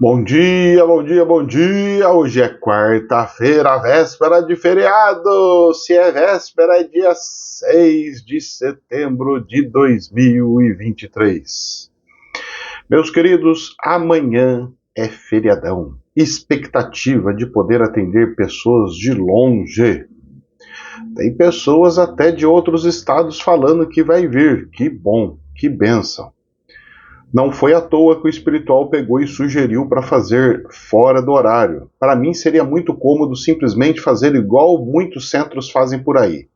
Bom dia, bom dia, bom dia! Hoje é quarta-feira, véspera de feriado. Se é véspera, é dia 6 de setembro de 2023. Meus queridos, amanhã é feriadão. Expectativa de poder atender pessoas de longe. Tem pessoas até de outros estados falando que vai vir. Que bom, que bênção. Não foi à toa que o espiritual pegou e sugeriu para fazer fora do horário. Para mim seria muito cômodo simplesmente fazer igual muitos centros fazem por aí.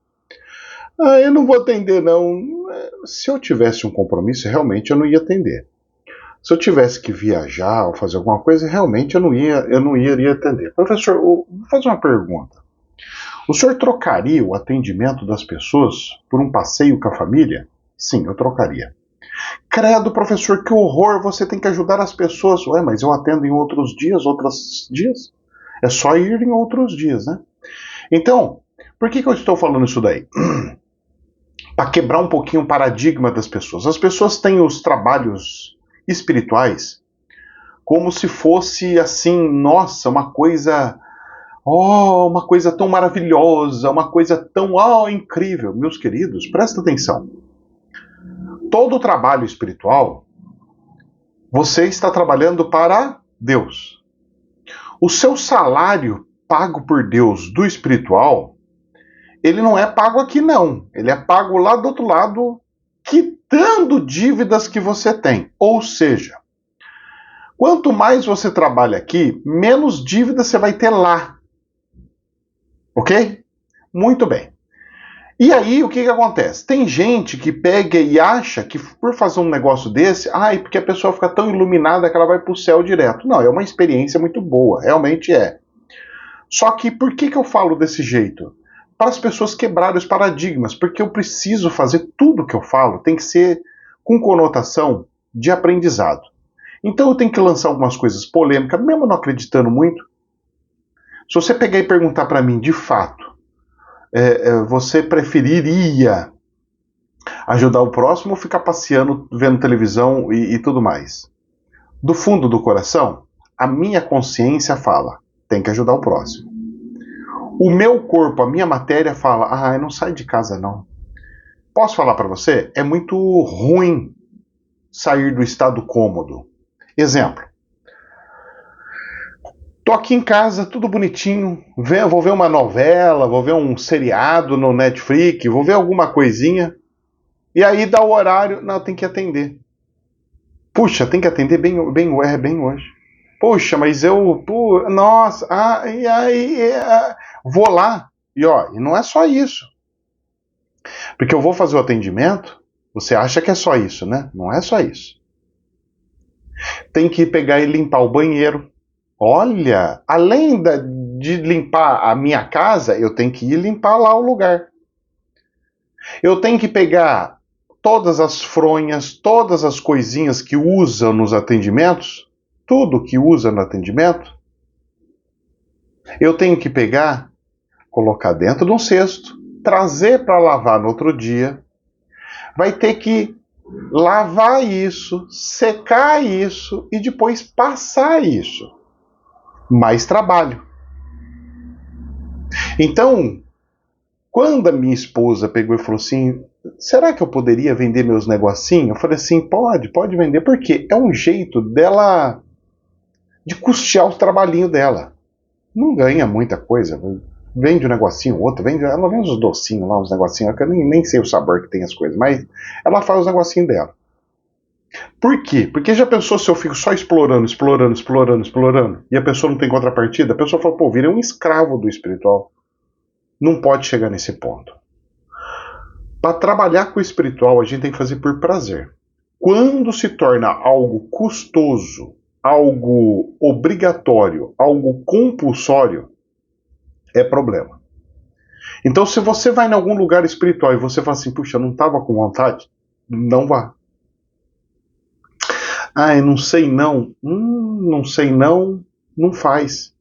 Eu não vou atender não. Se eu tivesse um compromisso, realmente eu não ia atender. Se eu tivesse que viajar ou fazer alguma coisa, realmente eu não iria atender. Professor, vou fazer uma pergunta. O senhor trocaria o atendimento das pessoas por um passeio com a família? Sim, eu trocaria. Credo, professor, que horror, você tem que ajudar as pessoas. Ué, mas eu atendo em outros dias? É só ir em outros dias, né? Então, por que eu estou falando isso daí? Para quebrar um pouquinho o paradigma das pessoas. As pessoas têm os trabalhos espirituais como se fosse assim, nossa, uma coisa tão maravilhosa, uma coisa tão, incrível. Meus queridos, presta atenção. Todo o trabalho espiritual, você está trabalhando para Deus. O seu salário pago por Deus do espiritual, ele não é pago aqui não. Ele é pago lá do outro lado, quitando dívidas que você tem. Ou seja, quanto mais você trabalha aqui, menos dívidas você vai ter lá. Ok? Muito bem. E aí, o que acontece? Tem gente que pega e acha que por fazer um negócio desse, porque a pessoa fica tão iluminada que ela vai para o céu direto. Não, é uma experiência muito boa, realmente é. Só que por que eu falo desse jeito? Para as pessoas quebrarem os paradigmas, porque eu preciso fazer tudo que eu falo, tem que ser com conotação de aprendizado. Então eu tenho que lançar algumas coisas polêmicas, mesmo não acreditando muito. Se você pegar e perguntar para mim, de fato, você preferiria ajudar o próximo ou ficar passeando, vendo televisão e tudo mais? Do fundo do coração, a minha consciência fala, tem que ajudar o próximo. O meu corpo, a minha matéria fala, não sai de casa não. Posso falar para você? É muito ruim sair do estado cômodo. Exemplo. Tô aqui em casa, tudo bonitinho, vou ver uma novela, vou ver um seriado no Netflix, vou ver alguma coisinha, e aí dá o horário, não, tem que atender. Puxa, tem que atender bem hoje. Puxa, mas nossa, e aí, vou lá, e não é só isso. Porque eu vou fazer o atendimento, você acha que é só isso, né? Não é só isso. Tem que pegar e limpar o banheiro. Olha, além de limpar a minha casa, eu tenho que ir limpar lá o lugar. Eu tenho que pegar todas as fronhas, todas as coisinhas que usam nos atendimentos, tudo que usa no atendimento, eu tenho que pegar, colocar dentro de um cesto, trazer para lavar no outro dia, vai ter que lavar isso, secar isso e depois passar isso. Mais trabalho. Então, quando a minha esposa pegou e falou assim, será que eu poderia vender meus negocinhos? Eu falei assim, pode vender, porque é um jeito dela de custear o trabalhinho dela. Não ganha muita coisa, vende um negocinho, outro, ela vende uns docinhos lá, uns negocinhos, que eu nem sei o sabor que tem as coisas, mas ela faz os negocinhos dela. Por quê? Porque já pensou se eu fico só explorando, e a pessoa não tem contrapartida? A pessoa fala, virei um escravo do espiritual. Não pode chegar nesse ponto. Para trabalhar com o espiritual, a gente tem que fazer por prazer. Quando se torna algo custoso, algo obrigatório, algo compulsório, é problema. Então, se você vai em algum lugar espiritual e você fala assim, puxa, não estava com vontade, não vá. Não sei não. Não sei não, não faz.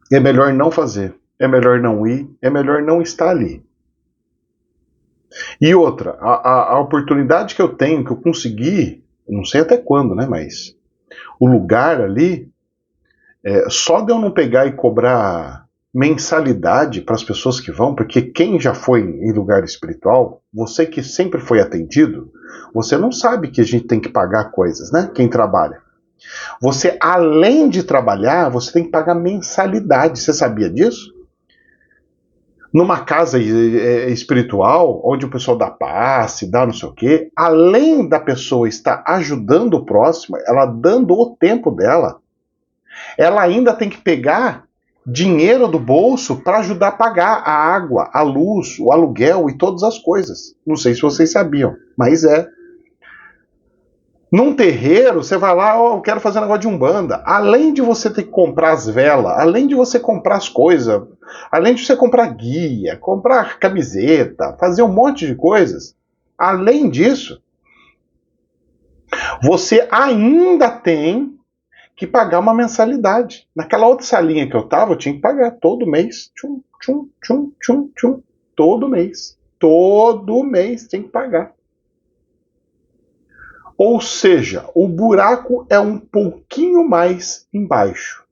É melhor não fazer. É melhor não ir. É melhor não estar ali. E outra, a oportunidade que eu tenho, que eu consegui, não sei até quando, né, mas o lugar ali, só de eu não pegar e cobrar mensalidade para as pessoas que vão, porque quem já foi em lugar espiritual, você que sempre foi atendido, você não sabe que a gente tem que pagar coisas, né? Quem trabalha. Você, além de trabalhar, você tem que pagar mensalidade. Você sabia disso? Numa casa espiritual, onde o pessoal dá passe, dá não sei o quê, além da pessoa estar ajudando o próximo, ela dando o tempo dela, ela ainda tem que pegar dinheiro do bolso para ajudar a pagar a água, a luz, o aluguel e todas as coisas. Não sei se vocês sabiam, mas é. Num terreiro, você vai lá, eu quero fazer um negócio de umbanda. Além de você ter que comprar as velas, além de você comprar as coisas, além de você comprar guia, comprar camiseta, fazer um monte de coisas, além disso, você ainda tem que pagar uma mensalidade. Naquela outra salinha que eu tava, eu tinha que pagar todo mês. Tchum, tchum, tchum, tchum, tchum. Todo mês. Todo mês tem que pagar. Ou seja, o buraco é um pouquinho mais embaixo.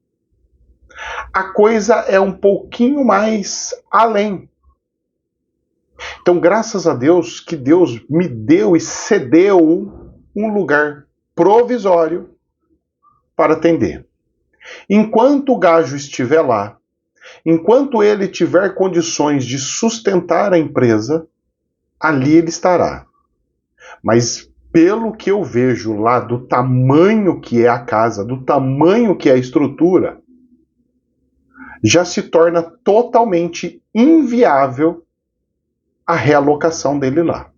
A coisa é um pouquinho mais além. Então, graças a Deus, que Deus me deu e cedeu um lugar provisório para atender. Enquanto o gajo estiver lá, enquanto ele tiver condições de sustentar a empresa, ali ele estará. Mas pelo que eu vejo lá do tamanho que é a casa, do tamanho que é a estrutura, já se torna totalmente inviável a realocação dele lá.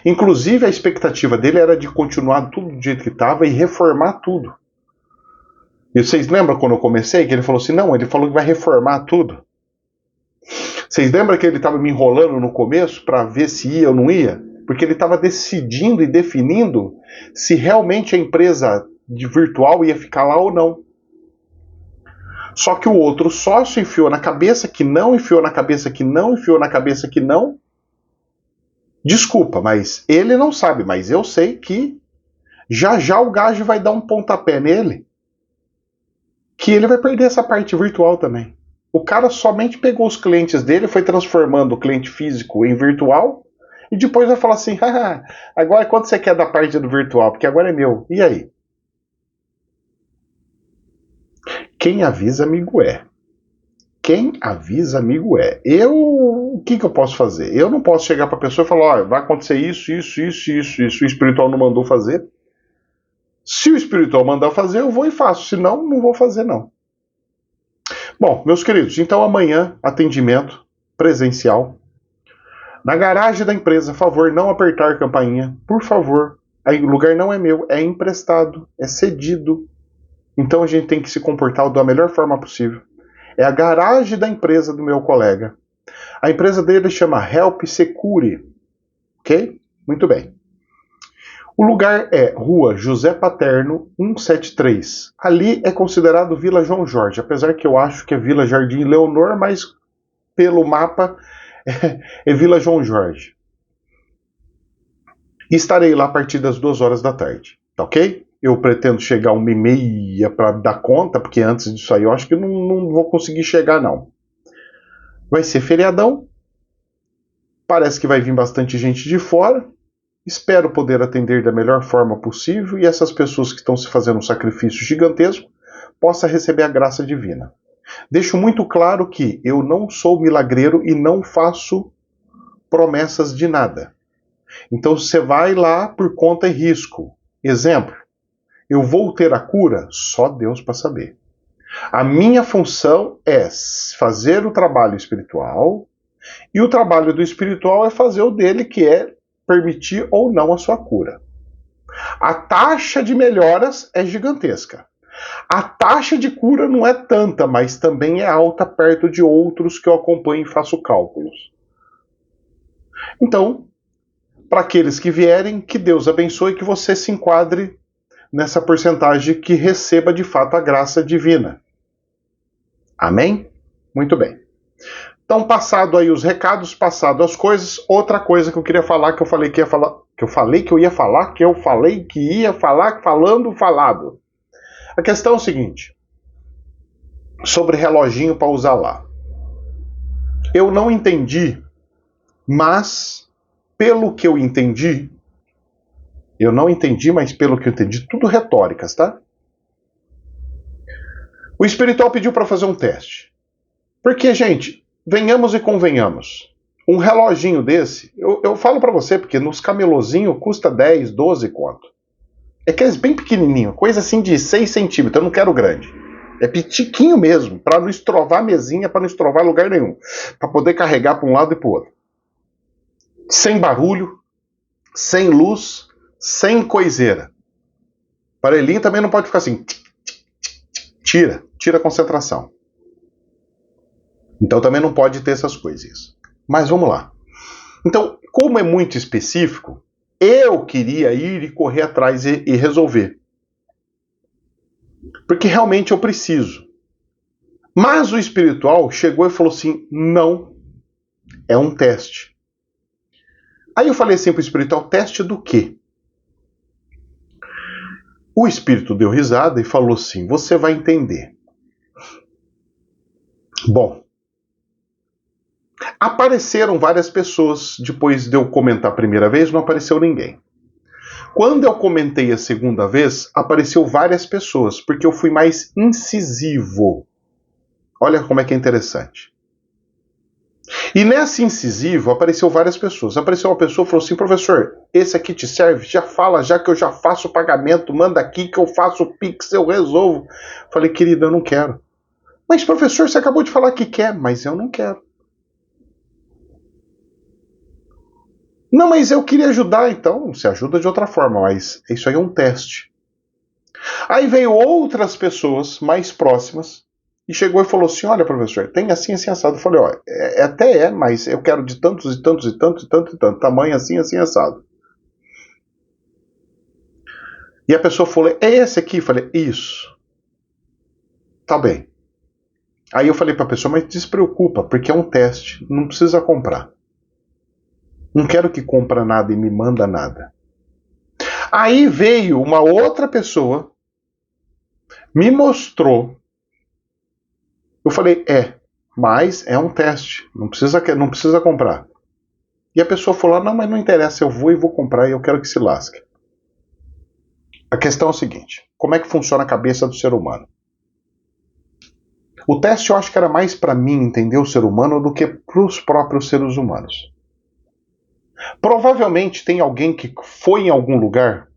Inclusive, a expectativa dele era de continuar tudo do jeito que estava e reformar tudo. E vocês lembram quando eu comecei que ele falou assim, não, ele falou que vai reformar tudo. Vocês lembram que ele estava me enrolando no começo para ver se ia ou não ia? Porque ele estava decidindo e definindo se realmente a empresa de virtual ia ficar lá ou não. Só que o outro sócio enfiou na cabeça que não, enfiou na cabeça que não, enfiou na cabeça que não. Desculpa, mas ele não sabe, mas eu sei que já já o gajo vai dar um pontapé nele, que ele vai perder essa parte virtual também. O cara somente pegou os clientes dele, foi transformando o cliente físico em virtual, e depois vai falar assim, agora quanto você quer da parte do virtual? Porque agora é meu. E aí? Quem avisa, amigo é. Quem avisa, amigo é. O que eu posso fazer? Eu não posso chegar para a pessoa e falar, vai acontecer isso. O espiritual não mandou fazer. Se o espiritual mandar fazer, eu vou e faço. Se não, não vou fazer, não. Bom, meus queridos, então amanhã, atendimento presencial. Na garagem da empresa, favor, não apertar a campainha. Por favor, o lugar não é meu, é emprestado, é cedido. Então a gente tem que se comportar da melhor forma possível. É a garagem da empresa do meu colega. A empresa dele chama Help Secure. Ok? Muito bem. O lugar é Rua José Paterno, 173. Ali é considerado Vila João Jorge, apesar que eu acho que é Vila Jardim Leonor, mas pelo mapa é Vila João Jorge. E estarei lá a partir das 2 horas da tarde, tá ok? Eu pretendo chegar 1h30 para dar conta, porque antes disso aí eu acho que não vou conseguir chegar, não. Vai ser feriadão. Parece que vai vir bastante gente de fora. Espero poder atender da melhor forma possível e essas pessoas que estão se fazendo um sacrifício gigantesco possam receber a graça divina. Deixo muito claro que eu não sou milagreiro e não faço promessas de nada. Então você vai lá por conta e risco. Exemplo, eu vou ter a cura? Só Deus para saber. A minha função é fazer o trabalho espiritual e o trabalho do espiritual é fazer o dele, que é permitir ou não a sua cura. A taxa de melhoras é gigantesca. A taxa de cura não é tanta, mas também é alta perto de outros que eu acompanho e faço cálculos. Então, para aqueles que vierem, que Deus abençoe e que você se enquadre nessa porcentagem que receba de fato a graça divina. Amém? Muito bem. Então, passado aí os recados, passado as coisas, outra coisa que eu queria falar, que eu falei que ia falar, falado. A questão é o seguinte, sobre reloginho para usar lá. Eu não entendi, mas pelo que eu entendi, mas pelo que eu entendi, tudo retóricas, tá? O espiritual pediu para fazer um teste. Porque, gente, venhamos e convenhamos. Um reloginho desse, eu falo para você, porque nos camelozinhos custa 10, 12 conto. É aqueles bem pequenininho, coisa assim de 6 centímetros, eu não quero grande. É pitiquinho mesmo, para não estrovar a mesinha, para não estrovar lugar nenhum. Para poder carregar para um lado e para o outro. Sem barulho, sem luz, sem coiseira. Aparelhinho também não pode ficar assim. Tira a concentração. Então também não pode ter essas coisas. Mas vamos lá. Então, como é muito específico, eu queria ir e correr atrás e resolver. Porque realmente eu preciso. Mas o espiritual chegou e falou assim, não, é um teste. Aí eu falei assim pro espiritual, teste do quê? O espírito deu risada e falou assim, você vai entender. Bom, apareceram várias pessoas, depois de eu comentar a primeira vez, não apareceu ninguém. Quando eu comentei a segunda vez, apareceu várias pessoas, porque eu fui mais incisivo. Olha como é que é interessante. E nessa incisivo apareceu várias pessoas. Apareceu uma pessoa e falou assim, professor, esse aqui te serve? Já fala, já que eu já faço o pagamento, manda aqui que eu faço o Pix, eu resolvo. Falei, querida, eu não quero. Mas professor, você acabou de falar que quer, mas eu não quero. Não, mas eu queria ajudar, então você ajuda de outra forma, mas isso aí é um teste. Aí veio outras pessoas mais próximas e chegou e falou assim, olha professor, tem assim, assim, assado. Eu falei, ó, até é, mas eu quero de tantos e tantos e tantos e tanto e tanto, tamanho assim, assim, assado. E a pessoa falou, é esse aqui? Eu falei, isso. Tá bem. Aí eu falei pra pessoa, mas despreocupa, porque é um teste, não precisa comprar. Não quero que compra nada e me manda nada. Aí veio uma outra pessoa, me mostrou. Eu falei, mas é um teste, não precisa comprar. E a pessoa falou, não, mas não interessa, eu vou e vou comprar e eu quero que se lasque. A questão é o seguinte, como é que funciona a cabeça do ser humano? O teste eu acho que era mais para mim entender o ser humano do que para os próprios seres humanos. Provavelmente tem alguém que foi em algum lugar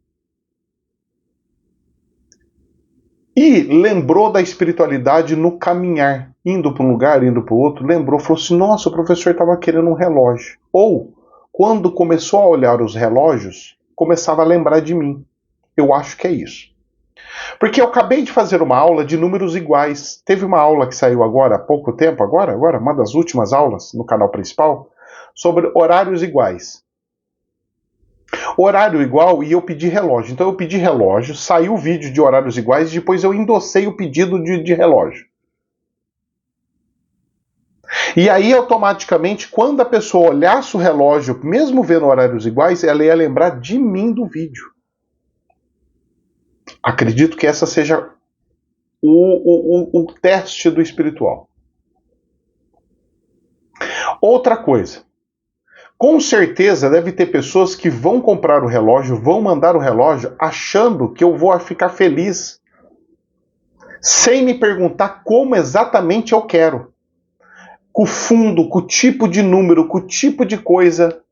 e lembrou da espiritualidade no caminhar, indo para um lugar, indo para o outro, lembrou, falou assim, nossa, o professor estava querendo um relógio. Ou, quando começou a olhar os relógios, começava a lembrar de mim. Eu acho que é isso. Porque eu acabei de fazer uma aula de números iguais. Teve uma aula que saiu agora, há pouco tempo, agora, uma das últimas aulas no canal principal, sobre horários iguais. Horário igual e eu pedi relógio. Então eu pedi relógio, saiu o vídeo de horários iguais e depois eu endossei o pedido de relógio. E aí, automaticamente, quando a pessoa olhasse o relógio, mesmo vendo horários iguais, ela ia lembrar de mim do vídeo. Acredito que essa seja o teste do espiritual. Outra coisa. Com certeza deve ter pessoas que vão comprar o relógio, vão mandar o relógio achando que eu vou ficar feliz, sem me perguntar como exatamente eu quero. Com o fundo, com o tipo de número, com o tipo de coisa.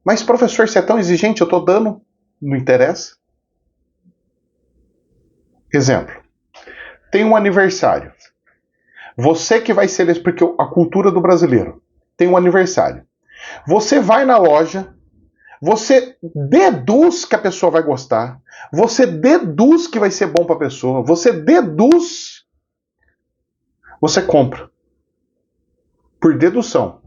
Mas professor, você é tão exigente, eu estou dando, não interessa. Exemplo, tem um aniversário. Você que vai ser, porque a cultura do brasileiro tem um aniversário. Você vai na loja, você deduz que a pessoa vai gostar, você deduz que vai ser bom para a pessoa, você deduz, você compra. Por dedução.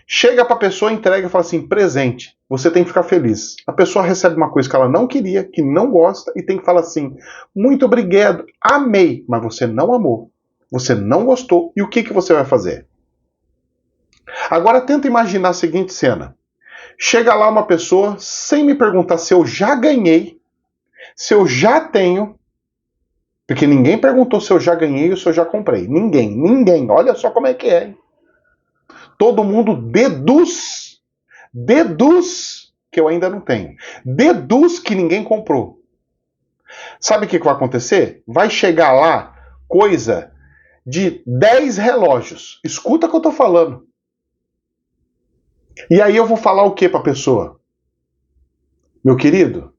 Chega para a pessoa, entrega e fala assim, presente, você tem que ficar feliz. A pessoa recebe uma coisa que ela não queria, que não gosta, e tem que falar assim, muito obrigado, amei, mas você não amou, você não gostou, e o que você vai fazer? Agora tenta imaginar a seguinte cena. Chega lá uma pessoa, sem me perguntar se eu já ganhei, se eu já tenho, Porque ninguém perguntou se eu já ganhei ou se eu já comprei. Ninguém. Olha só como é que é. Hein? Todo mundo deduz que eu ainda não tenho. Deduz que ninguém comprou. Sabe o que vai acontecer? Vai chegar lá coisa de 10 relógios. Escuta o que eu tô falando. E aí eu vou falar o que pra pessoa? Meu querido,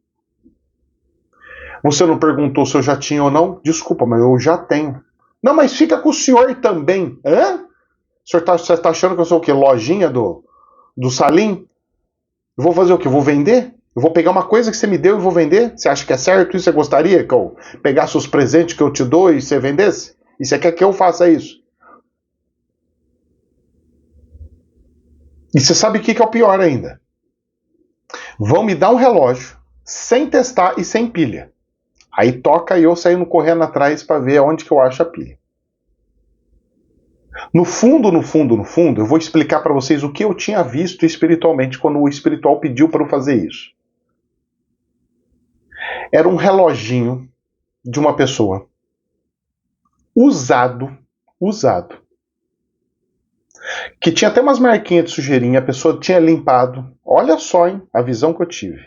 você não perguntou se eu já tinha ou não? Desculpa, mas eu já tenho. Não, mas fica com o senhor também. Hã? Você tá achando que eu sou o quê? Lojinha do Salim? Eu vou fazer o quê? Eu vou vender? Eu vou pegar uma coisa que você me deu e vou vender? Você acha que é certo isso? Você gostaria que eu pegasse os presentes que eu te dou e você vendesse? E você quer que eu faça isso? E você sabe o que é o pior ainda? Vão me dar um relógio sem testar e sem pilha. Aí toca eu saindo correndo atrás para ver onde que eu acho a pilha. No fundo, eu vou explicar para vocês o que eu tinha visto espiritualmente quando o espiritual pediu para eu fazer isso. Era um reloginho de uma pessoa usado, que tinha até umas marquinhas de sujeirinha, a pessoa tinha limpado. Olha só, hein, a visão que eu tive.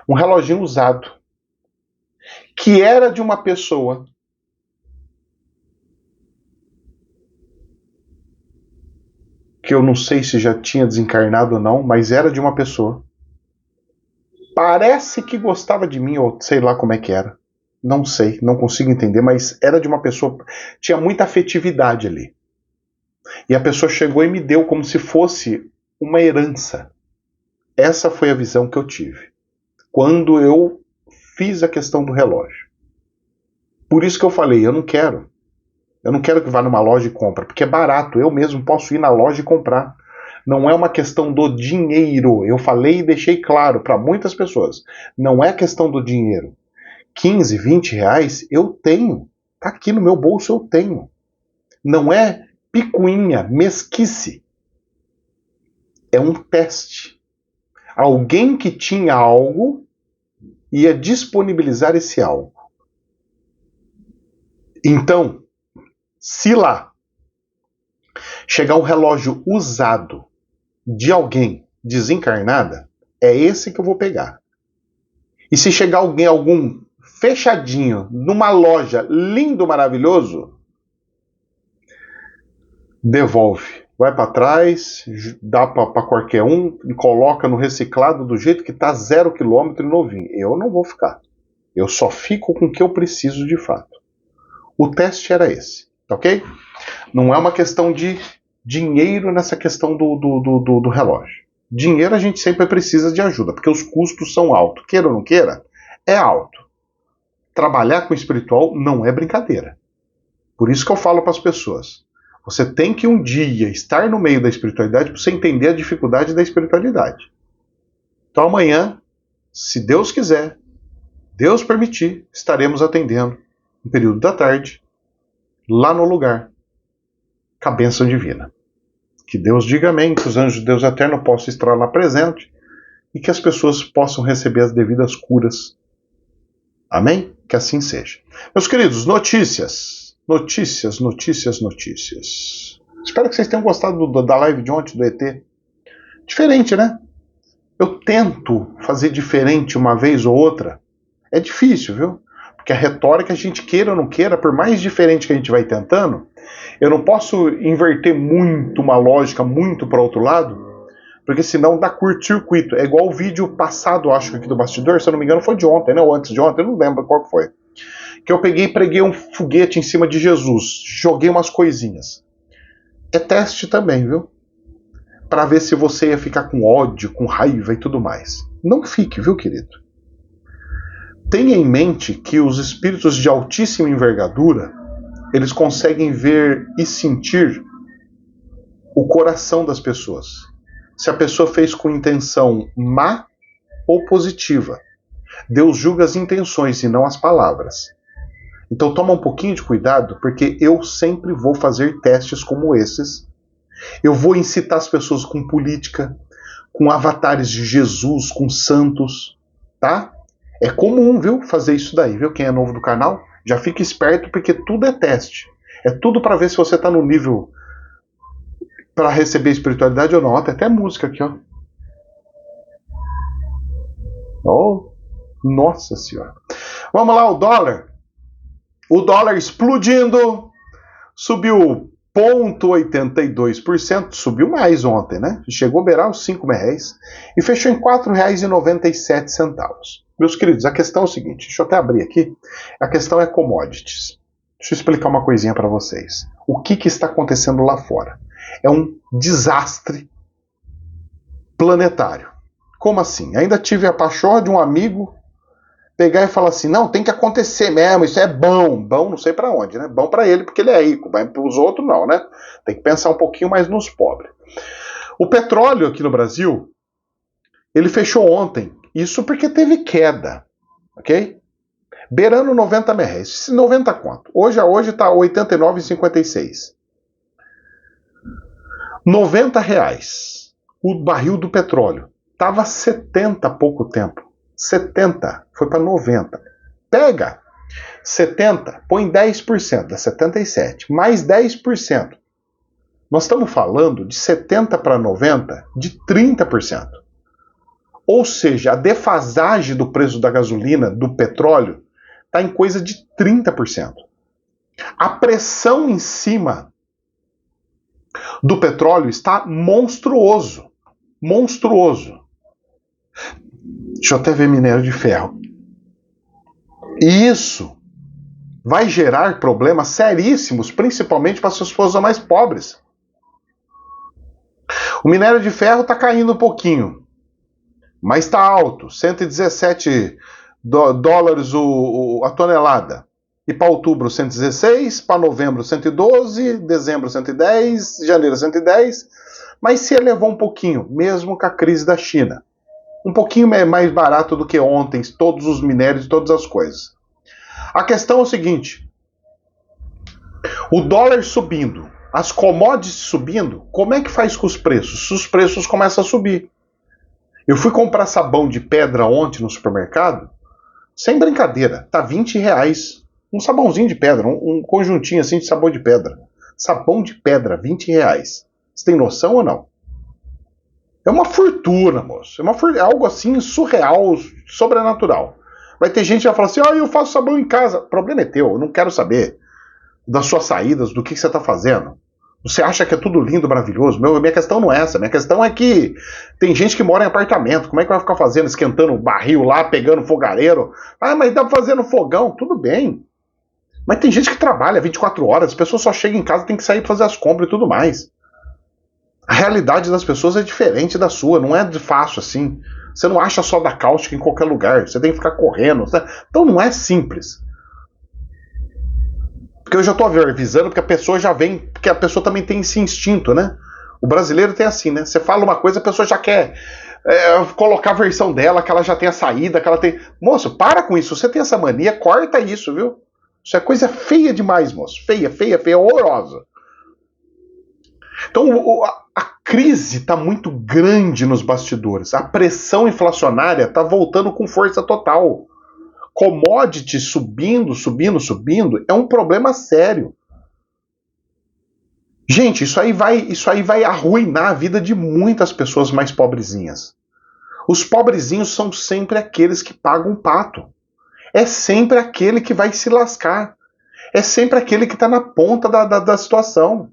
Um reloginho usado, que era de uma pessoa que eu não sei se já tinha desencarnado ou não, mas era de uma pessoa. Parece que gostava de mim, ou sei lá como é que era. Não sei, não consigo entender, mas era de uma pessoa. Tinha muita afetividade ali. E a pessoa chegou e me deu como se fosse uma herança. Essa foi a visão que eu tive quando eu fiz a questão do relógio. Por isso que eu falei, eu não quero. Eu não quero que vá numa loja e compre, porque é barato. Eu mesmo posso ir na loja e comprar. Não é uma questão do dinheiro. Eu falei e deixei claro para muitas pessoas. Não é questão do dinheiro. 15, 20 reais eu tenho. Tá aqui no meu bolso, eu tenho. Não é picuinha, mesquice. É um teste. Alguém que tinha algo ia disponibilizar esse algo. Então, se lá chegar um relógio usado de alguém desencarnada, é esse que eu vou pegar. E se chegar algum fechadinho numa loja lindo, maravilhoso, devolve. Vai para trás, dá para qualquer um e coloca no reciclado do jeito que tá 0 km e novinho. Eu não vou ficar. Eu só fico com o que eu preciso de fato. O teste era esse, ok? Não é uma questão de dinheiro nessa questão do relógio. Dinheiro a gente sempre precisa de ajuda, porque os custos são altos. Queira ou não queira, é alto. Trabalhar com o espiritual não é brincadeira. Por isso que eu falo para as pessoas. Você tem que um dia estar no meio da espiritualidade para você entender a dificuldade da espiritualidade. Então amanhã, se Deus quiser, Deus permitir, estaremos atendendo no período da tarde, lá no lugar, com a bênção divina. Que Deus diga amém, que os anjos de Deus eterno possam estar lá presente e que as pessoas possam receber as devidas curas. Amém? Que assim seja. Meus queridos, notícias. Espero que vocês tenham gostado da live de ontem do ET. Diferente, né? Eu tento fazer diferente uma vez ou outra. É difícil, viu? Porque a retórica, a gente queira ou não queira, por mais diferente que a gente vai tentando, eu não posso inverter muito uma lógica muito para outro lado, porque senão dá curto-circuito. É igual o vídeo passado, acho, aqui do bastidor, se eu não me engano foi de ontem, né? Ou antes de ontem, eu não lembro qual foi. Que eu peguei e preguei um foguete em cima de Jesus. Joguei umas coisinhas. É teste também, viu? Para ver se você ia ficar com ódio, com raiva e tudo mais. Não fique, viu, querido? Tenha em mente que os espíritos de altíssima envergadura, eles conseguem ver e sentir o coração das pessoas. Se a pessoa fez com intenção má ou positiva. Deus julga as intenções e não as palavras. Então toma um pouquinho de cuidado, porque eu sempre vou fazer testes como esses. Eu vou incitar as pessoas com política, com avatares de Jesus, com santos, tá? É comum, viu, fazer isso daí, viu? Quem é novo do canal, Já fica esperto porque tudo é teste. É tudo para ver se você está no nível para receber espiritualidade ou não. Tem até música aqui, ó. Oh, nossa senhora. Vamos lá, o dólar. O dólar explodindo. Subiu 0,82%. Subiu mais ontem, né? Chegou a beirar os R$5 e fechou em R$4,97. Meus queridos, a questão é o seguinte. Deixa eu até abrir aqui. A questão é commodities. Deixa eu explicar uma coisinha para vocês. O que está acontecendo lá fora? É um desastre planetário. Como assim? Ainda tive a pachorra de um amigo pegar e falar assim, não, tem que acontecer mesmo, isso é bom. Bom não sei para onde, né? Bom para ele porque ele é rico, mas para os outros não, né? Tem que pensar um pouquinho mais nos pobres. O petróleo aqui no Brasil, ele fechou ontem, isso porque teve queda, ok? Beirando R$90. Esse 90 quanto? Hoje está R$ 89,56. R$90 o barril do petróleo. Estava 70 há pouco tempo. 70, foi para 90. Pega 70, põe 10%, dá 77, mais 10%. Nós estamos falando de 70 para 90, de 30%. Ou seja, a defasagem do preço da gasolina, do petróleo, está em coisa de 30%. A pressão em cima do petróleo está monstruoso. Monstruoso. Deixa eu até ver minério de ferro. E isso vai gerar problemas seríssimos, principalmente para as pessoas mais pobres. O minério de ferro está caindo um pouquinho, mas está alto, 117 dólares a tonelada. E para outubro 116, para novembro 112, dezembro 110, janeiro 110, mas se elevou um pouquinho, mesmo com a crise da China. Um pouquinho mais barato do que ontem, todos os minérios e todas as coisas. A questão é o seguinte, o dólar subindo, as commodities subindo, como é que faz com os preços? Os preços começam a subir. Eu fui comprar sabão de pedra ontem no supermercado, sem brincadeira, tá R$20. Um sabãozinho de pedra, um conjuntinho assim de sabão de pedra. Sabão de pedra, R$20. Você tem noção ou não? É uma fortuna, moço. É algo assim surreal, sobrenatural. Vai ter gente que vai falar assim, eu faço sabão em casa. O problema é teu, eu não quero saber das suas saídas, do que você está fazendo. Você acha que é tudo lindo, maravilhoso? Minha questão não é essa. Minha questão é que tem gente que mora em apartamento. Como é que vai ficar fazendo, esquentando barril lá, pegando fogareiro? Ah, mas dá pra fazer no fogão. Tudo bem. Mas tem gente que trabalha 24 horas. As pessoas só chegam em casa e tem que sair pra fazer as compras e tudo mais. A realidade das pessoas é diferente da sua. Não é de fácil assim. Você não acha só da cáustica em qualquer lugar. Você tem que ficar correndo. Então não é simples. Porque eu já estou avisando, porque a pessoa já vem, porque a pessoa também tem esse instinto, né? O brasileiro tem assim, né? Você fala uma coisa, a pessoa já quer colocar a versão dela, que ela já tem a saída, que ela tem... Moço, para com isso. Você tem essa mania, corta isso, viu? Isso é coisa feia demais, moço. Feia, feia, feia, horrorosa. Então, a crise está muito grande nos bastidores. A pressão inflacionária está voltando com força total. Commodity subindo, subindo, subindo, é um problema sério. Gente, isso aí vai arruinar a vida de muitas pessoas mais pobrezinhas. Os pobrezinhos são sempre aqueles que pagam um pato. É sempre aquele que vai se lascar. É sempre aquele que está na ponta da situação.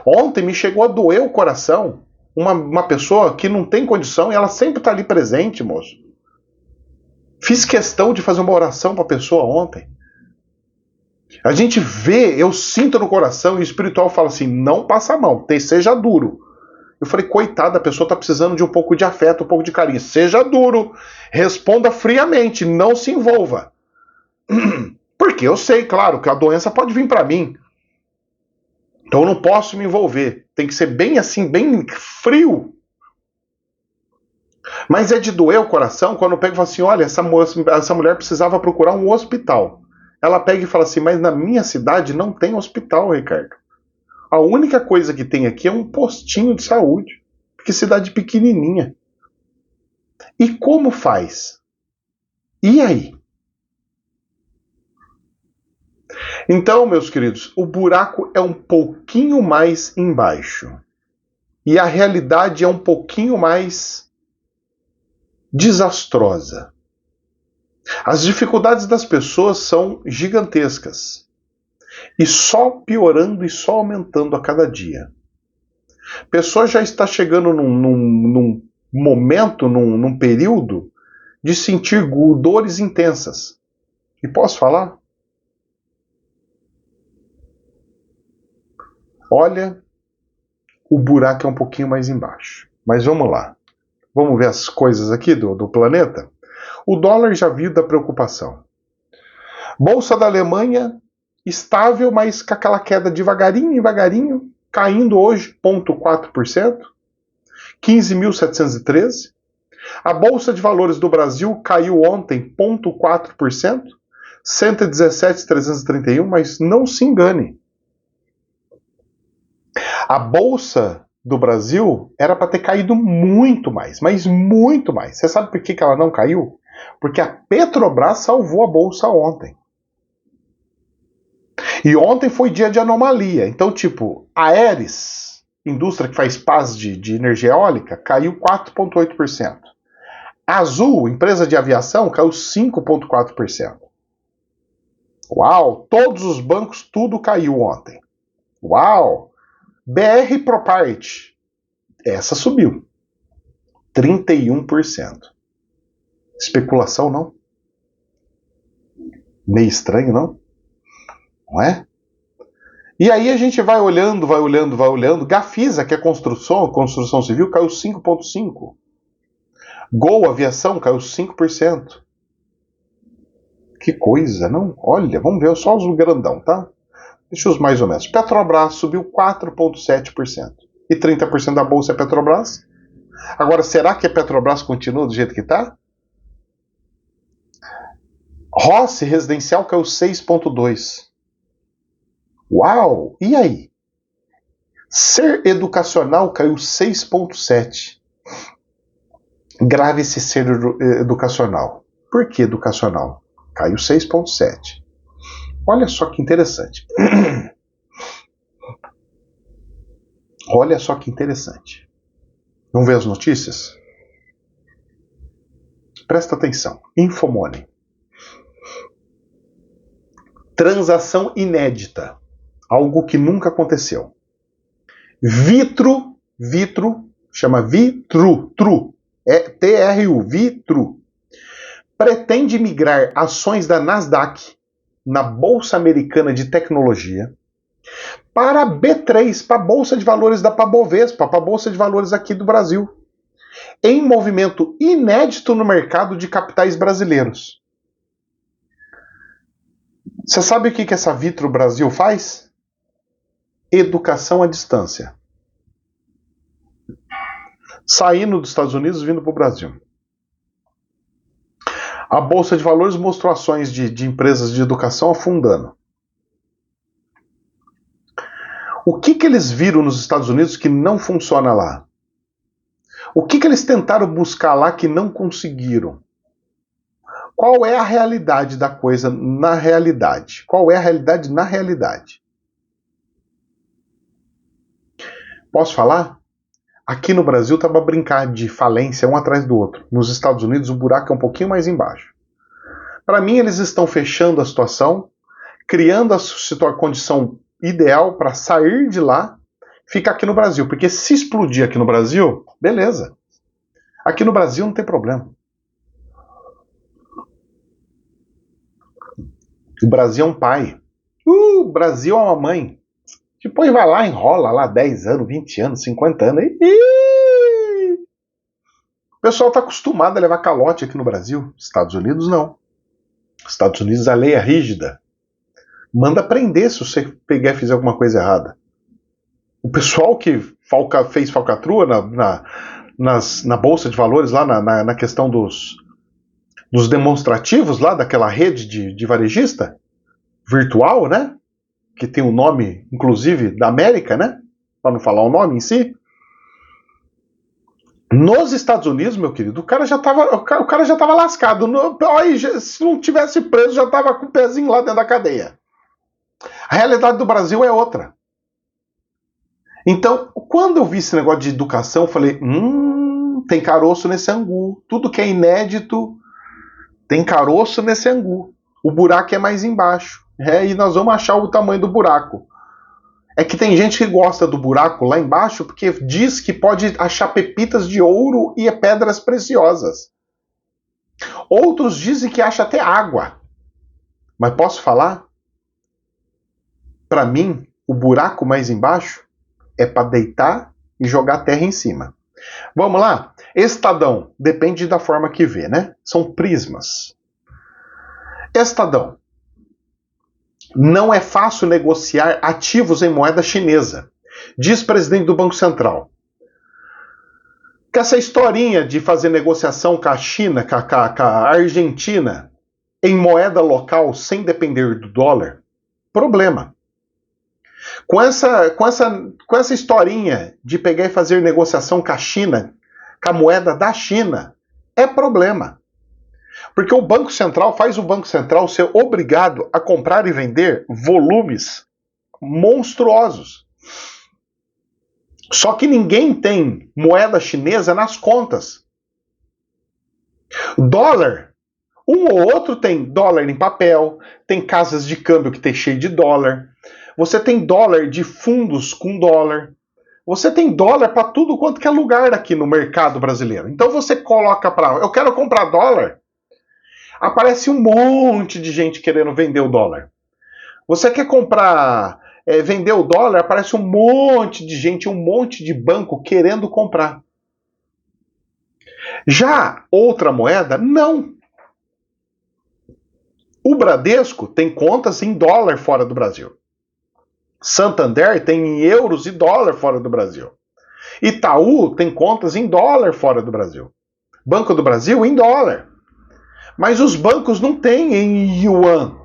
Ontem me chegou a doer o coração uma pessoa que não tem condição e ela sempre está ali presente, moço. Fiz questão de fazer uma oração para a pessoa ontem. A gente vê, eu sinto no coração e o espiritual fala assim, não passa a mão, seja duro. Eu falei, coitada, a pessoa está precisando de um pouco de afeto, um pouco de carinho. Seja duro, responda friamente, não se envolva. Porque eu sei, claro, que a doença pode vir para mim. Então eu não posso me envolver. Tem que ser bem assim, bem frio. Mas é de doer o coração quando eu pego e falo assim, olha, essa mulher precisava procurar um hospital. Ela pega e fala assim, mas na minha cidade não tem hospital, Ricardo. A única coisa que tem aqui é um postinho de saúde. Porque cidade pequenininha. E como faz? E aí? Então, meus queridos, o buraco é um pouquinho mais embaixo. E a realidade é um pouquinho mais desastrosa. As dificuldades das pessoas são gigantescas. E só piorando e só aumentando a cada dia. A pessoa já está chegando num momento, num período de sentir dores intensas. E posso falar? Olha, o buraco é um pouquinho mais embaixo. Mas vamos lá. Vamos ver as coisas aqui do planeta? O dólar já viu da preocupação. Bolsa da Alemanha, estável, mas com aquela queda devagarinho, caindo hoje 0,4%, 15.713. A Bolsa de Valores do Brasil caiu ontem 0,4%, 117.331, mas não se engane. A Bolsa do Brasil era para ter caído muito mais, mas muito mais. Você sabe por que ela não caiu? Porque a Petrobras salvou a Bolsa ontem. E ontem foi dia de anomalia. Então, tipo, a Aeres, indústria que faz pás de energia eólica, caiu 4,8%. A Azul, empresa de aviação, caiu 5,4%. Uau! Todos os bancos, tudo caiu ontem. Uau! BR Property, essa subiu. 31%. Especulação, não? Meio estranho, não? Não é? E aí a gente vai olhando. Gafisa, que é construção civil, caiu 5,5%. Gol Aviação caiu 5%. Que coisa, não? Olha, vamos ver só os grandão, tá? Deixa os mais ou menos. Petrobras subiu 4,7%. E 30% da bolsa é Petrobras. Agora, será que a Petrobras continua do jeito que está? Rossi Residencial caiu 6,2%. Uau! E aí? Ser Educacional caiu 6,7%. Grave esse Ser Educacional. Por que educacional? Caiu 6,7%. Olha só que interessante. Olha só que interessante. Vamos ver as notícias? Presta atenção. Infomoney. Transação inédita. Algo que nunca aconteceu. Vitru, chama Vitru, é TRU, Vitru. Pretende migrar ações da Nasdaq na Bolsa Americana de Tecnologia para a B3, para a Bolsa de Valores da Bovespa, para a Bolsa de Valores aqui do Brasil, em movimento inédito no mercado de capitais brasileiros. Você sabe o que essa Vitru Brasil faz? Educação à distância. Saindo dos Estados Unidos, vindo para o Brasil. A Bolsa de Valores mostrou ações de empresas de educação afundando. O que eles viram nos Estados Unidos que não funciona lá? O que eles tentaram buscar lá que não conseguiram? Qual é a realidade da coisa na realidade? Qual é a realidade na realidade? Posso falar? Aqui no Brasil está para brincar de falência um atrás do outro. Nos Estados Unidos o buraco é um pouquinho mais embaixo. Para mim eles estão fechando a situação, criando a condição ideal para sair de lá e ficar aqui no Brasil. Porque se explodir aqui no Brasil, beleza. Aqui no Brasil não tem problema. O Brasil é um pai. O Brasil é uma mãe. Depois vai lá, enrola lá 10 anos, 20 anos, 50 anos. O pessoal está acostumado a levar calote aqui no Brasil. Estados Unidos não. Estados Unidos a lei é rígida. Manda prender se você pegar e fizer alguma coisa errada. O pessoal que fez falcatrua na Bolsa de Valores, lá na questão dos demonstrativos, lá daquela rede de varejista virtual, né? Que tem o nome, inclusive, da América, né? Para não falar o nome em si. Nos Estados Unidos, meu querido, o cara já tava lascado. Se não tivesse preso, já tava com o pezinho lá dentro da cadeia. A realidade do Brasil é outra. Então, quando eu vi esse negócio de educação, eu falei, tem caroço nesse angu. Tudo que é inédito tem caroço nesse angu. O buraco é mais embaixo. E nós vamos achar o tamanho do buraco. É que tem gente que gosta do buraco lá embaixo porque diz que pode achar pepitas de ouro e pedras preciosas. Outros dizem que acha até água. Mas posso falar? Para mim, o buraco mais embaixo é para deitar e jogar terra em cima. Vamos lá? Estadão, depende da forma que vê, né? São prismas. Estadão. Não é fácil negociar ativos em moeda chinesa, diz presidente do Banco Central. Que essa historinha de fazer negociação com a China, com a Argentina, em moeda local, sem depender do dólar, problema. Com essa historinha de pegar e fazer negociação com a China, com a moeda da China, é problema. Porque o Banco Central faz o Banco Central ser obrigado a comprar e vender volumes monstruosos. Só que ninguém tem moeda chinesa nas contas. Dólar, um ou outro tem dólar em papel, tem casas de câmbio que tem cheio de dólar. Você tem dólar de fundos com dólar. Você tem dólar para tudo quanto que é lugar aqui no mercado brasileiro. Então você coloca para... Eu quero comprar dólar. Aparece um monte de gente querendo vender o dólar. Você quer comprar... vender o dólar, aparece um monte de gente, um monte de banco querendo comprar. Já outra moeda, não. O Bradesco tem contas em dólar fora do Brasil. Santander tem em euros e dólar fora do Brasil. Itaú tem contas em dólar fora do Brasil. Banco do Brasil em dólar. Mas os bancos não têm em yuan.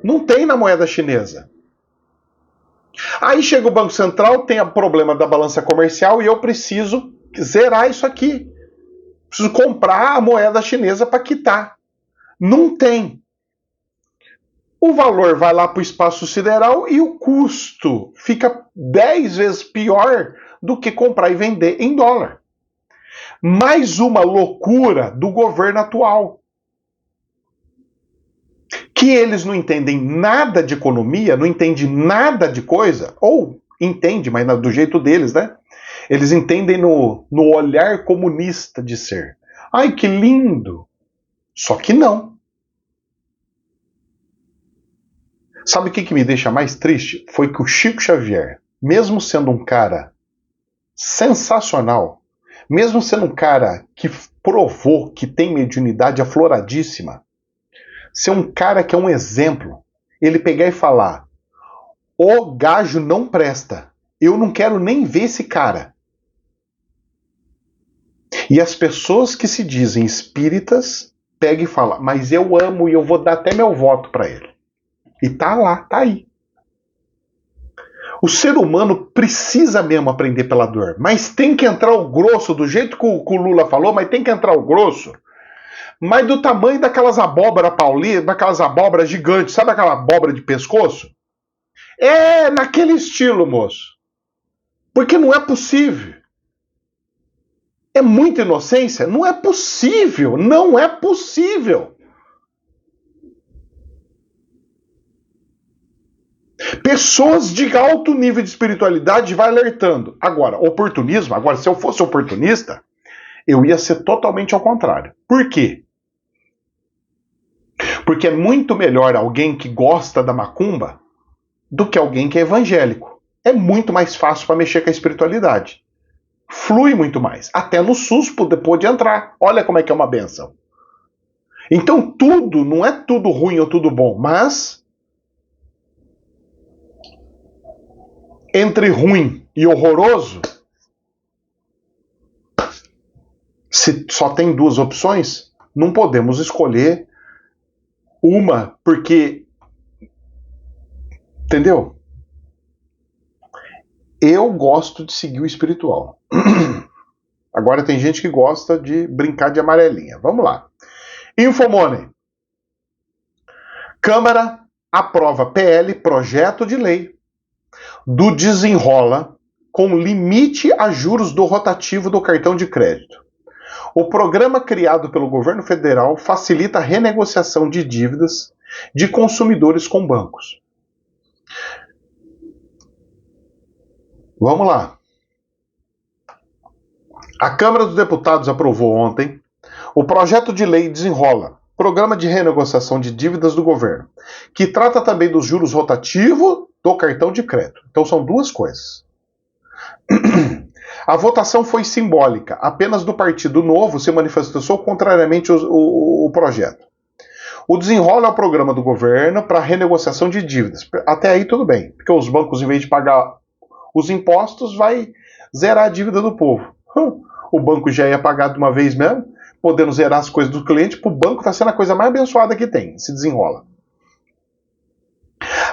Não tem na moeda chinesa. Aí chega o Banco Central, tem o problema da balança comercial e eu preciso zerar isso aqui. Preciso comprar a moeda chinesa para quitar. Não tem. O valor vai lá para o espaço sideral e o custo fica 10 vezes pior do que comprar e vender em dólar. Mais uma loucura do governo atual. Que eles não entendem nada de economia, não entendem nada de coisa, ou entendem, mas do jeito deles, né? Eles entendem no olhar comunista de ser. Ai, que lindo! Só que não. Sabe o que me deixa mais triste? Foi que o Chico Xavier, mesmo sendo um cara sensacional, mesmo sendo um cara que provou que tem mediunidade afloradíssima, ser um cara que é um exemplo, ele pegar e falar: o gajo não presta, eu não quero nem ver esse cara. E as pessoas que se dizem espíritas pegam e falam: mas eu amo e eu vou dar até meu voto para ele. E tá lá, tá aí. O ser humano precisa mesmo aprender pela dor, mas tem que entrar o grosso, do jeito que o Lula falou, mas tem que entrar o grosso, mas do tamanho daquelas abóboras paulistas, daquelas abóboras gigantes, sabe aquela abóbora de pescoço? É naquele estilo, moço. Porque não é possível. É muita inocência? Não é possível, não é possível. Pessoas de alto nível de espiritualidade vai alertando. Agora, oportunismo, se eu fosse oportunista, eu ia ser totalmente ao contrário. Por quê? Porque é muito melhor alguém que gosta da macumba do que alguém que é evangélico. É muito mais fácil para mexer com a espiritualidade. Flui muito mais. Até no SUS pode entrar. Olha como é que é uma benção. Então tudo, não é tudo ruim ou tudo bom, mas entre ruim e horroroso, se só tem duas opções, não podemos escolher uma, porque... Entendeu? Eu gosto de seguir o espiritual. Agora tem gente que gosta de brincar de amarelinha. Vamos lá. Infomoney. Câmara aprova PL, projeto de lei, do desenrola com limite a juros do rotativo do cartão de crédito. O programa criado pelo governo federal facilita a renegociação de dívidas de consumidores com bancos. Vamos lá. A Câmara dos Deputados aprovou ontem o projeto de lei desenrola Programa de Renegociação de Dívidas do Governo, que trata também dos juros rotativos do cartão de crédito. Então são duas coisas. A votação foi simbólica. Apenas do Partido Novo se manifestou contrariamente o projeto. O desenrola é o programa do governo para renegociação de dívidas. Até aí tudo bem, porque os bancos, em vez de pagar os impostos, vai zerar a dívida do povo. O banco já ia pagar de uma vez mesmo, podendo zerar as coisas do cliente, para o banco está sendo a coisa mais abençoada que tem, se desenrola.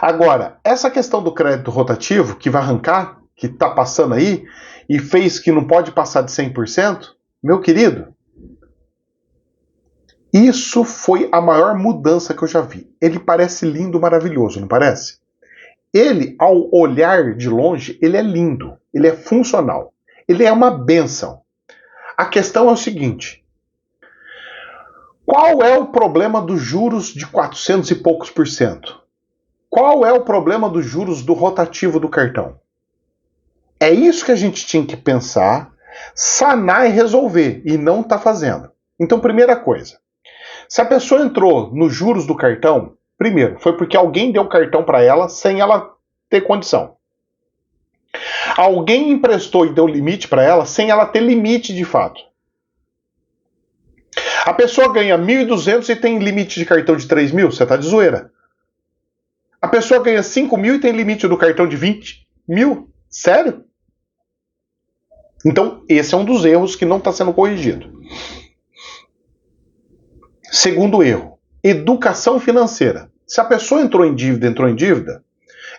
Agora, essa questão do crédito rotativo, que vai arrancar, que está passando aí, e fez que não pode passar de 100%, meu querido, isso foi a maior mudança que eu já vi. Ele parece lindo, maravilhoso, não parece? Ele, ao olhar de longe, ele é lindo, ele é funcional, ele é uma bênção. A questão é o seguinte: qual é o problema dos juros de 400 e poucos por cento? Qual é o problema dos juros do rotativo do cartão? É isso que a gente tinha que pensar, sanar e resolver, e não está fazendo. Então, primeira coisa, se a pessoa entrou nos juros do cartão, primeiro, foi porque alguém deu o cartão para ela sem ela ter condição. Alguém emprestou e deu limite para ela sem ela ter limite de fato. A pessoa ganha 1.200 e tem limite de cartão de 3.000, você tá de zoeira. A pessoa ganha 5.000 e tem limite do cartão de 20.000, sério? Então, esse é um dos erros que não está sendo corrigido. Segundo erro, educação financeira. Se a pessoa entrou em dívida,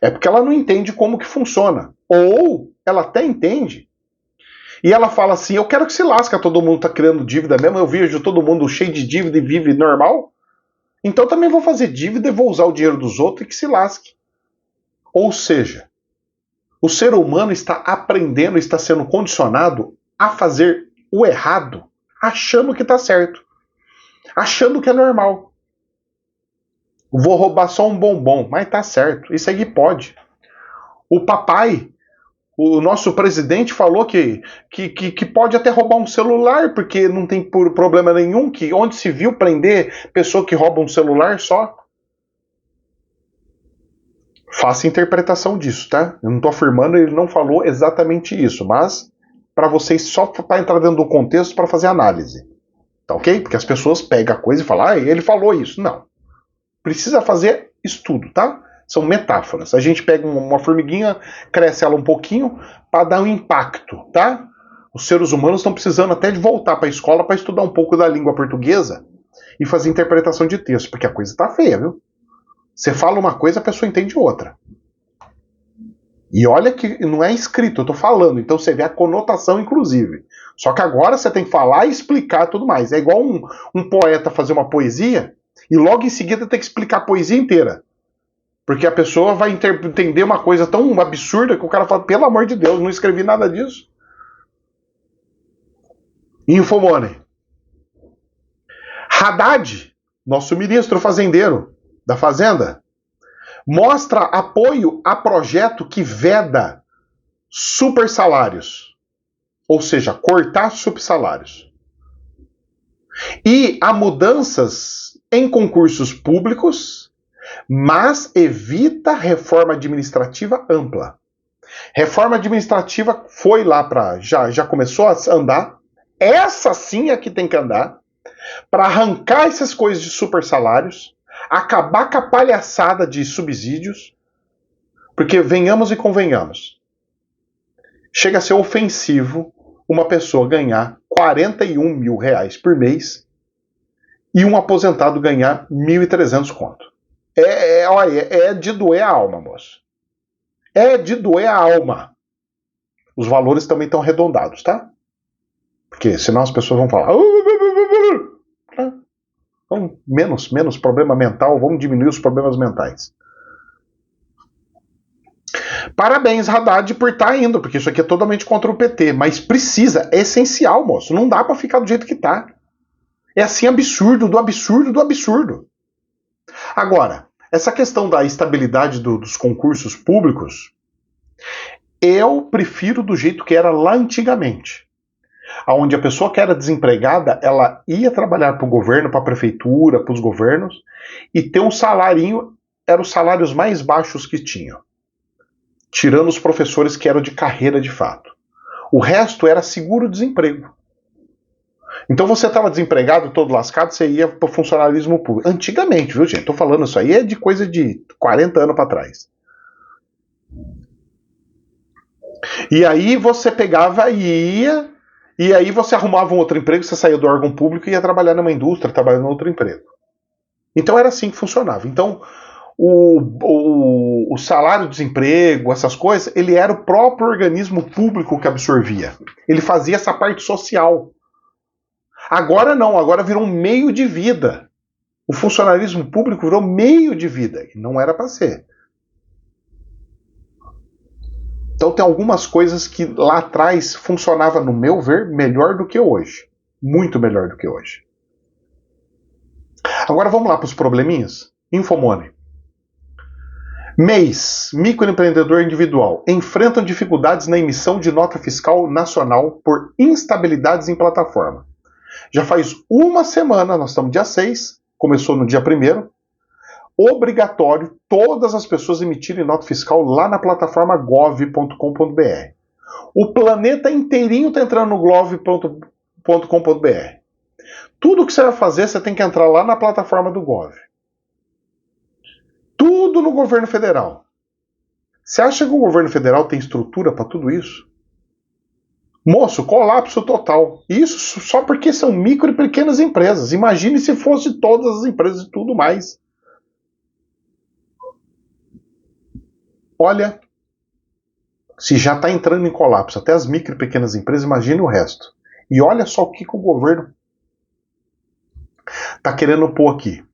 é porque ela não entende como que funciona. Ou ela até entende, e ela fala assim, eu quero que se lasca, todo mundo está criando dívida mesmo, eu vejo todo mundo cheio de dívida e vive normal, então também vou fazer dívida e vou usar o dinheiro dos outros e que se lasque. Ou seja, o ser humano está aprendendo, está sendo condicionado a fazer o errado, achando que está certo, achando que é normal. Vou roubar só um bombom, mas tá certo, isso aí pode. O papai, o nosso presidente falou que pode até roubar um celular, porque não tem problema nenhum, que onde se viu prender pessoa que rouba um celular só. Faça interpretação disso, tá? Eu não estou afirmando, ele não falou exatamente isso, mas para vocês só para entrar dentro do contexto para fazer análise. Tá ok? Porque as pessoas pegam a coisa e falam, ah, ele falou isso. Não. Precisa fazer estudo, tá? São metáforas. A gente pega uma formiguinha, cresce ela um pouquinho para dar um impacto, tá? Os seres humanos estão precisando até de voltar para a escola para estudar um pouco da língua portuguesa e fazer interpretação de texto, porque a coisa tá feia, viu? Você fala uma coisa, a pessoa entende outra. E olha que não é escrito, eu tô falando, então você vê a conotação, inclusive. Só que agora você tem que falar e explicar tudo mais. É igual um poeta fazer uma poesia e logo em seguida tem que explicar a poesia inteira. Porque a pessoa vai entender uma coisa tão absurda que o cara fala, pelo amor de Deus, não escrevi nada disso. Infomoney. Haddad, nosso ministro fazendeiro da Fazenda, mostra apoio a projeto que veda supersalários. Ou seja, cortar subsalários. E há mudanças em concursos públicos, mas evita reforma administrativa ampla. Reforma administrativa foi lá para já começou a andar. Essa sim é que tem que andar para arrancar essas coisas de super salários, acabar com a palhaçada de subsídios, porque venhamos e convenhamos, chega a ser ofensivo uma pessoa ganhar 41 mil reais por mês e um aposentado ganhar 1.300 conto. Olha, é de doer a alma, moço. É de doer a alma. Os valores também estão arredondados, tá? Porque senão as pessoas vão falar menos problema mental, vamos diminuir os problemas mentais. Parabéns, Haddad, por estar indo, porque isso aqui é totalmente contra o PT. Mas precisa, é essencial, moço. Não dá para ficar do jeito que tá. É assim absurdo, do absurdo, do absurdo. Agora, essa questão da estabilidade dos concursos públicos, eu prefiro do jeito que era lá antigamente. Onde a pessoa que era desempregada, ela ia trabalhar para o governo, para a prefeitura, para os governos, e ter um salário, eram os salários mais baixos que tinham. Tirando os professores que eram de carreira de fato. O resto era seguro-desemprego. Então você estava desempregado, todo lascado, você ia para o funcionalismo público. Antigamente, viu, gente? Estou falando isso aí é de coisa de 40 anos para trás. E aí você pegava e ia, e aí você arrumava um outro emprego, você saía do órgão público e ia trabalhar numa indústria, trabalhando em outro emprego. Então era assim que funcionava. Então o salário de desemprego, essas coisas, ele era o próprio organismo público que absorvia. Ele fazia essa parte social. Agora não, agora virou um meio de vida. O funcionalismo público virou meio de vida, e não era para ser. Então tem algumas coisas que lá atrás funcionava, no meu ver, melhor do que hoje. Muito melhor do que hoje. Agora vamos lá para os probleminhas. Infomoney. MEIs, microempreendedor individual, enfrentam dificuldades na emissão de nota fiscal nacional por instabilidades em plataforma. Já faz uma semana, nós estamos dia 6, começou no dia 1º, obrigatório todas as pessoas emitirem nota fiscal lá na plataforma gov.com.br. O planeta inteirinho está entrando no gov.com.br. Tudo que você vai fazer, você tem que entrar lá na plataforma do Gov. Tudo no governo federal. Você acha que o governo federal tem estrutura para tudo isso? Moço, colapso total. Isso só porque são micro e pequenas empresas. Imagine se fosse todas as empresas e tudo mais. Olha, se já está entrando em colapso até as micro e pequenas empresas, imagine o resto. E olha só o que o governo está querendo pôr aqui.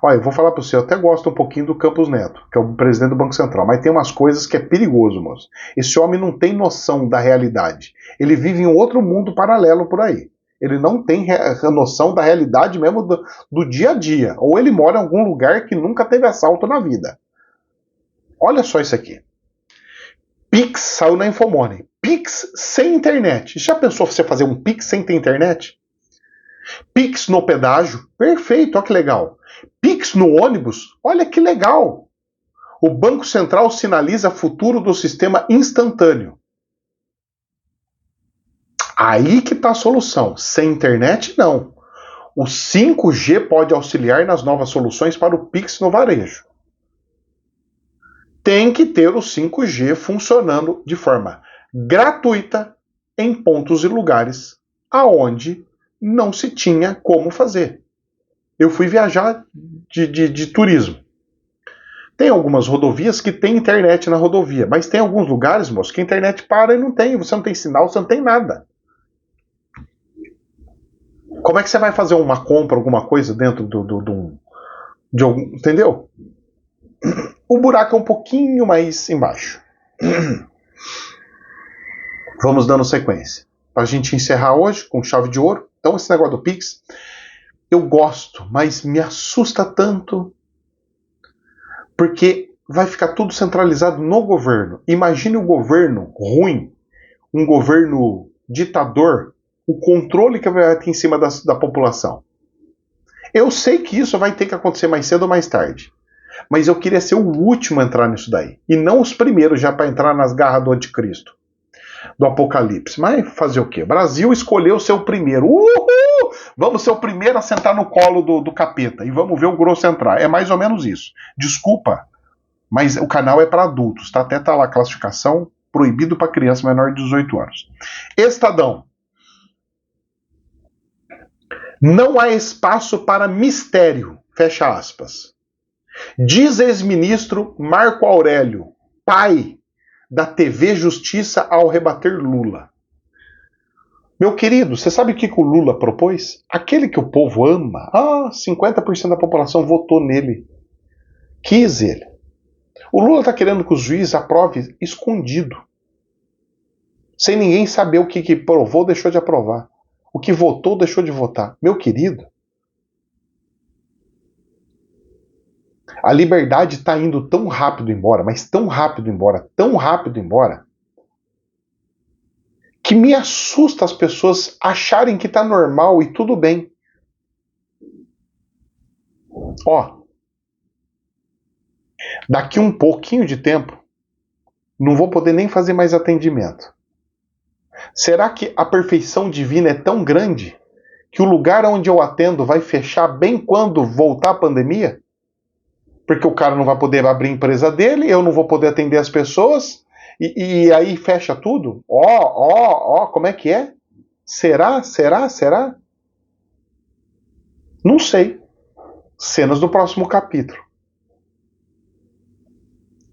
Olha, eu vou falar para você, eu até gosto um pouquinho do Campos Neto, que é o presidente do Banco Central, mas tem umas coisas que é perigoso, moço. Esse homem não tem noção da realidade. Ele vive em um outro mundo paralelo por aí. Ele não tem noção da realidade mesmo do dia a dia. Ou ele mora em algum lugar que nunca teve assalto na vida. Olha só isso aqui. Pix saiu na Infomoney. Pix sem internet. Já pensou você fazer um Pix sem ter internet? Pix no pedágio, perfeito, olha que legal. Pix no ônibus, olha que legal. O Banco Central sinaliza futuro do sistema instantâneo. Aí que está a solução. Sem internet, não. O 5G pode auxiliar nas novas soluções para o Pix no varejo. Tem que ter o 5G funcionando de forma gratuita em pontos e lugares aonde não se tinha como fazer. Eu fui viajar de turismo. Tem algumas rodovias que tem internet na rodovia, mas tem alguns lugares, moço, que a internet para e não tem. Você não tem sinal, você não tem nada. Como é que você vai fazer uma compra, alguma coisa dentro de algum... Entendeu? O buraco é um pouquinho mais embaixo. Vamos dando sequência. Para a gente encerrar hoje com chave de ouro. Então, esse negócio do Pix, eu gosto, mas me assusta tanto, porque vai ficar tudo centralizado no governo. Imagine um governo ruim, um governo ditador, o controle que vai ter em cima da população. Eu sei que isso vai ter que acontecer mais cedo ou mais tarde, mas eu queria ser o último a entrar nisso daí, e não os primeiros já para entrar nas garras do anticristo, do apocalipse. Mas fazer o quê? O Brasil escolheu ser o primeiro. Uhul! Vamos ser o primeiro a sentar no colo do capeta e vamos ver o grosso entrar. É mais ou menos isso. Desculpa, mas o canal é para adultos, tá? Até tá lá a classificação, proibido para criança menor de 18 anos. Estadão. Não há espaço para mistério. Fecha aspas. Diz ex-ministro Marco Aurélio, pai da TV Justiça ao rebater Lula. Meu querido, você sabe o que o Lula propôs? Aquele que o povo ama. 50% da população votou nele. Quis ele. O Lula está querendo que os juízes aprovem escondido, sem ninguém saber o que provou, deixou de aprovar, o que votou, deixou de votar. Meu querido, a liberdade está indo tão rápido embora, mas tão rápido embora, que me assusta as pessoas acharem que está normal e tudo bem. Ó, daqui um pouquinho de tempo, não vou poder nem fazer mais atendimento. Será que a perfeição divina é tão grande que o lugar onde eu atendo vai fechar bem quando voltar a pandemia? Porque o cara não vai poder abrir a empresa dele, eu não vou poder atender as pessoas, e aí fecha tudo? Como é que é? Será? Não sei. Cenas do próximo capítulo.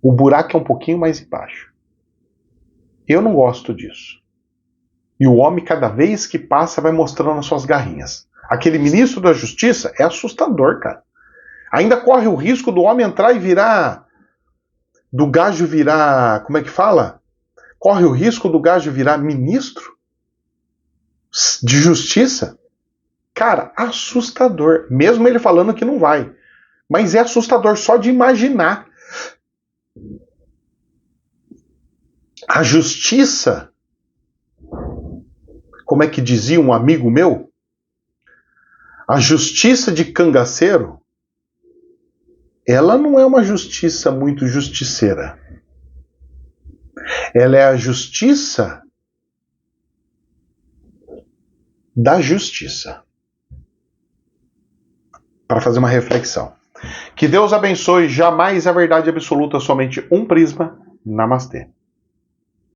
O buraco é um pouquinho mais embaixo. Eu não gosto disso. E o homem, cada vez que passa, vai mostrando as suas garrinhas. Aquele ministro da Justiça é assustador, cara. Ainda corre o risco do homem entrar e virar... do gajo virar... como é que fala? Corre o risco do gajo virar ministro de Justiça? Cara, assustador. Mesmo ele falando que não vai. Mas é assustador só de imaginar. A justiça, como é que dizia um amigo meu? A justiça de cangaceiro, ela não é uma justiça muito justiceira. Ela é a justiça da justiça. Para fazer uma reflexão. Que Deus abençoe. Jamais a verdade absoluta, somente um prisma. Namastê.